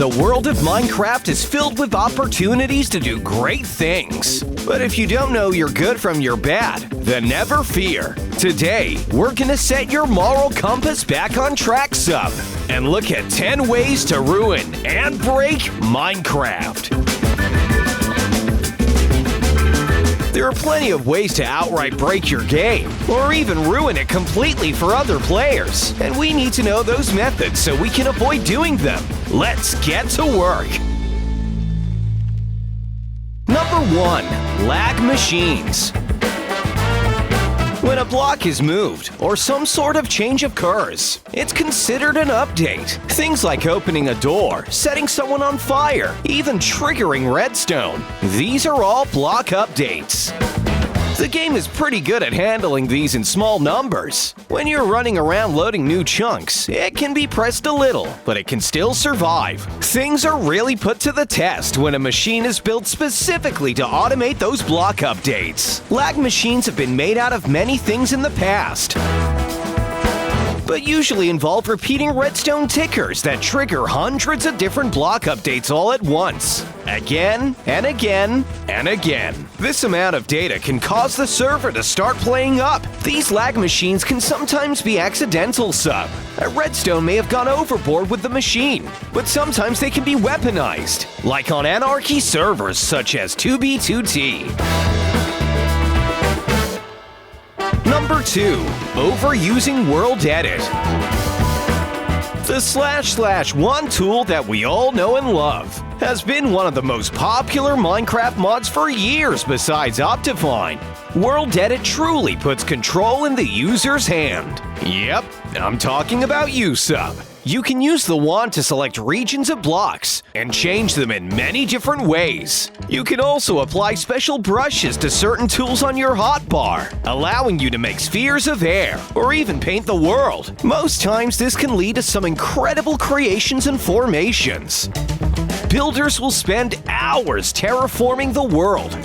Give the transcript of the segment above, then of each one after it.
The world of Minecraft is filled with opportunities to do great things. But if you don't know your good from your bad, then never fear. Today, we're gonna set your moral compass back on track, sub, and look at 10 ways to ruin and break Minecraft. There are plenty of ways to outright break your game, or even ruin it completely for other players, and we need to know those methods so we can avoid doing them. Let's get to work! Number 1. Lag machines. When a block is moved, or some sort of change occurs, it's considered an update. Things like opening a door, setting someone on fire, even triggering redstone. These are all block updates. The game is pretty good at handling these in small numbers. When you're running around loading new chunks, it can be pressed a little, but it can still survive. Things are really put to the test when a machine is built specifically to automate those block updates. Lag machines have been made out of many things in the past, but usually involve repeating redstone tickers that trigger hundreds of different block updates all at once. Again and again and again. This amount of data can cause the server to start playing up. These lag machines can sometimes be accidental, sub. A redstone may have gone overboard with the machine, but sometimes they can be weaponized, like on anarchy servers such as 2b2t. Number 2. Overusing World Edit. The //1 tool that we all know and love has been one of the most popular Minecraft mods for years besides Optifine. World Edit truly puts control in the user's hand. Yep, I'm talking about you, sub. You can use the wand to select regions of blocks and change them in many different ways. You can also apply special brushes to certain tools on your hotbar, allowing you to make spheres of air or even paint the world. Most times this can lead to some incredible creations and formations. Builders will spend hours terraforming the world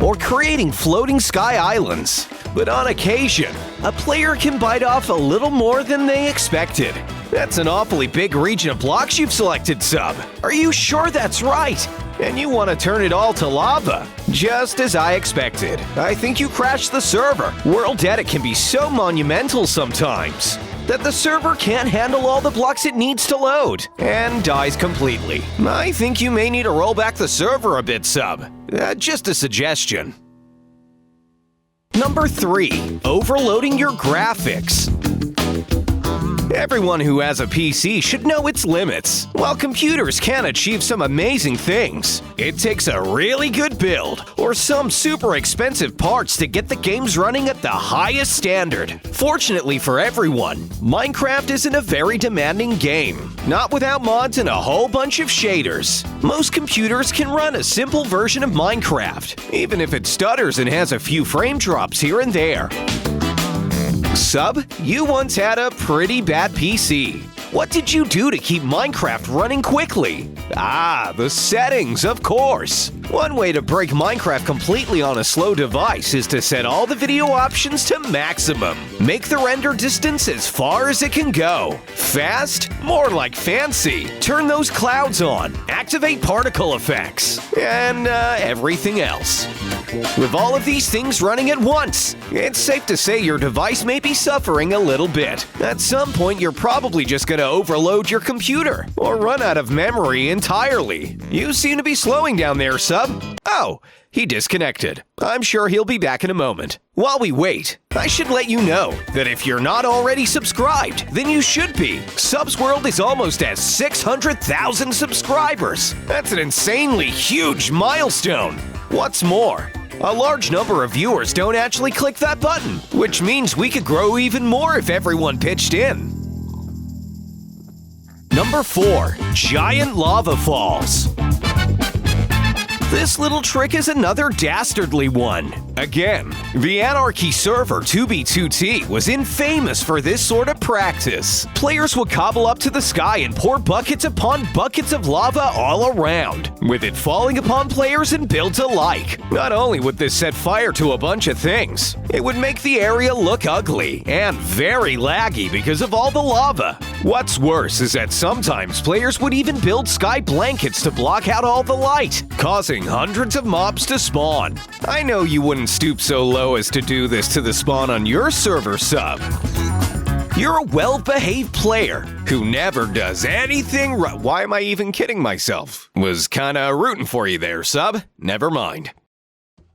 or creating floating sky islands. But on occasion, a player can bite off a little more than they expected. That's an awfully big region of blocks you've selected, sub. Are you sure that's right? And you want to turn it all to lava? Just as I expected. I think you crashed the server. World Edit can be so monumental sometimes that the server can't handle all the blocks it needs to load and dies completely. I think you may need to roll back the server a bit, sub. Just a suggestion. Number 3. Overloading your graphics. Everyone who has a PC should know its limits. While computers can achieve some amazing things, it takes a really good build or some super expensive parts to get the games running at the highest standard. Fortunately for everyone, Minecraft isn't a very demanding game, not without mods and a whole bunch of shaders. Most computers can run a simple version of Minecraft, even if it stutters and has a few frame drops here and there. Sub, you once had a pretty bad PC. What did you do to keep Minecraft running quickly? The settings, of course. One way to break Minecraft completely on a slow device is to set all the video options to maximum. Make the render distance as far as it can go. Fast? More like fancy. Turn those clouds on. Activate particle effects. And everything else. With all of these things running at once, it's safe to say your device may be suffering a little bit. At some point, you're probably just going to overload your computer or run out of memory entirely. You seem to be slowing down there, sub. Oh, he disconnected. I'm sure he'll be back in a moment. While we wait, I should let you know that if you're not already subscribed, then you should be. Subs World is almost at 600,000 subscribers. That's an insanely huge milestone. What's more, a large number of viewers don't actually click that button, which means we could grow even more if everyone pitched in. Number 4. Giant lava falls. This little trick is another dastardly one. Again, the Anarchy server 2b2t was infamous for this sort of practice. Players would cobble up to the sky and pour buckets upon buckets of lava all around, with it falling upon players and builds alike. Not only would this set fire to a bunch of things, it would make the area look ugly and very laggy because of all the lava. What's worse is that sometimes players would even build sky blankets to block out all the light, causing hundreds of mobs to spawn. I know you wouldn't stoop so low as to do this to the spawn on your server, sub. You're a well-behaved player who never does anything right. Why am I even kidding myself? Was kinda rooting for you there, sub. Never mind.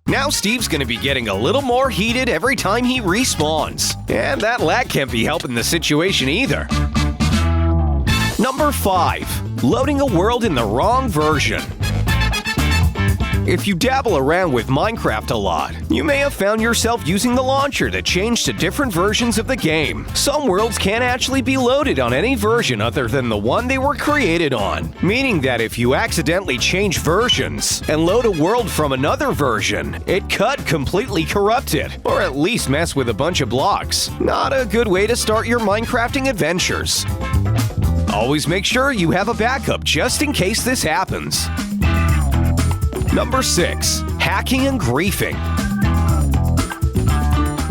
Now Steve's gonna be getting a little more heated every time he respawns. And that lag can't be helping the situation either. Number 5. Loading a world in the wrong version. If you dabble around with Minecraft a lot, you may have found yourself using the launcher to change to different versions of the game. Some worlds can't actually be loaded on any version other than the one they were created on, meaning that if you accidentally change versions and load a world from another version, it could completely corrupt it, or at least mess with a bunch of blocks. Not a good way to start your Minecrafting adventures. Always make sure you have a backup just in case this happens. Number 6. Hacking and griefing.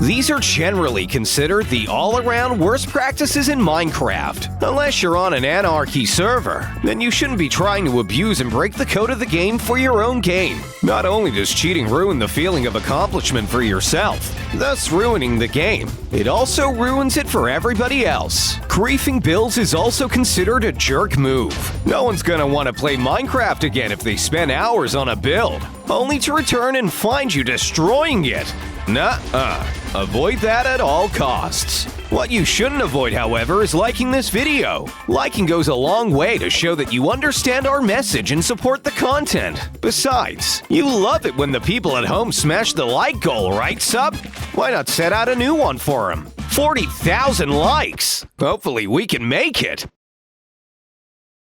These are generally considered the all-around worst practices in Minecraft. Unless you're on an anarchy server, then you shouldn't be trying to abuse and break the code of the game for your own gain. Not only does cheating ruin the feeling of accomplishment for yourself, thus ruining the game, it also ruins it for everybody else. Griefing builds is also considered a jerk move. No one's gonna want to play Minecraft again if they spend hours on a build, only to return and find you destroying it. Nuh-uh. Avoid that at all costs. What you shouldn't avoid, however, is liking this video. Liking goes a long way to show that you understand our message and support the content. Besides, you love it when the people at home smash the like goal, right, sub? Why not set out a new one for them? 40,000 likes! Hopefully we can make it!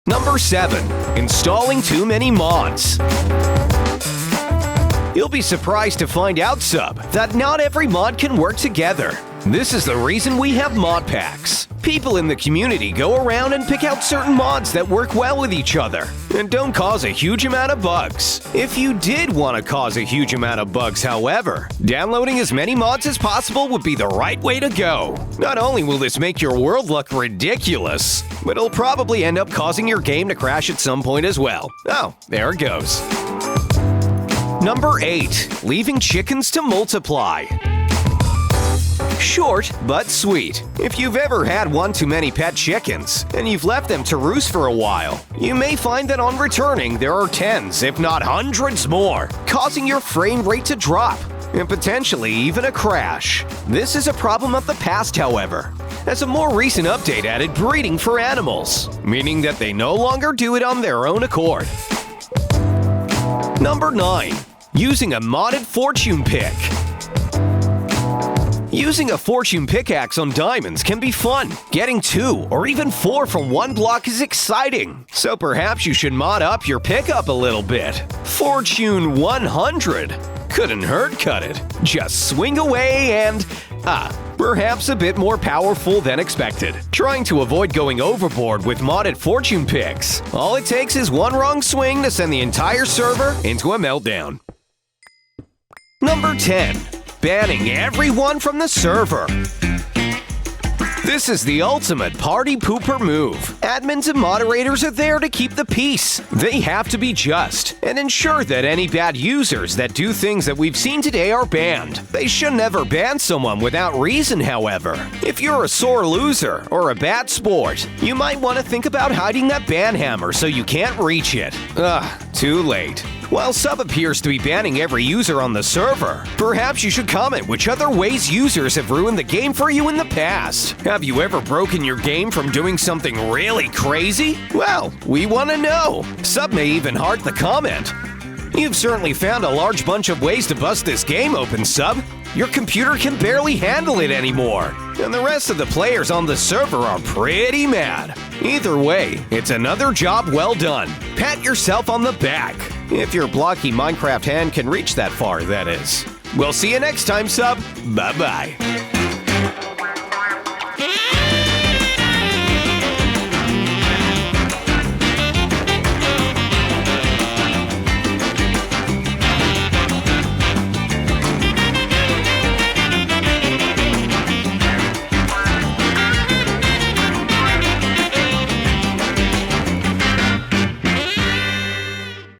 Number 7. Installing too many mods. You'll be surprised to find out, sub, that not every mod can work together. This is the reason we have mod packs. People in the community go around and pick out certain mods that work well with each other and don't cause a huge amount of bugs. If you did want to cause a huge amount of bugs, however, downloading as many mods as possible would be the right way to go. Not only will this make your world look ridiculous, but it'll probably end up causing your game to crash at some point as well. Oh, there it goes. Number 8. Leaving chickens to multiply. Short but sweet. If you've ever had one too many pet chickens, and you've left them to roost for a while, you may find that on returning there are tens, if not hundreds more, causing your frame rate to drop, and potentially even a crash. This is a problem of the past, however, as a more recent update added breeding for animals, meaning that they no longer do it on their own accord. Number 9. Using a modded fortune pick. Using a fortune pickaxe on diamonds can be fun. Getting 2 or even 4 from one block is exciting. So perhaps you should mod up your pickup a little bit. Fortune 100. Couldn't hurt, cut it. Just swing away and... perhaps a bit more powerful than expected. Trying to avoid going overboard with modded fortune picks. All it takes is one wrong swing to send the entire server into a meltdown. Number 10. Banning everyone from the server. This is the ultimate party pooper move. Admins and moderators are there to keep the peace. They have to be just and ensure that any bad users that do things that we've seen today are banned. They should never ban someone without reason, however. If you're a sore loser or a bad sport, you might want to think about hiding that ban hammer so you can't reach it. Too late. While Sub appears to be banning every user on the server, perhaps you should comment which other ways users have ruined the game for you in the past. Have you ever broken your game from doing something really crazy? Well, we want to know. Sub may even heart the comment. You've certainly found a large bunch of ways to bust this game open, Sub. Your computer can barely handle it anymore, and the rest of the players on the server are pretty mad. Either way, it's another job well done. Pat yourself on the back. If your blocky Minecraft hand can reach that far, that is. We'll see you next time, Sub. Bye-bye.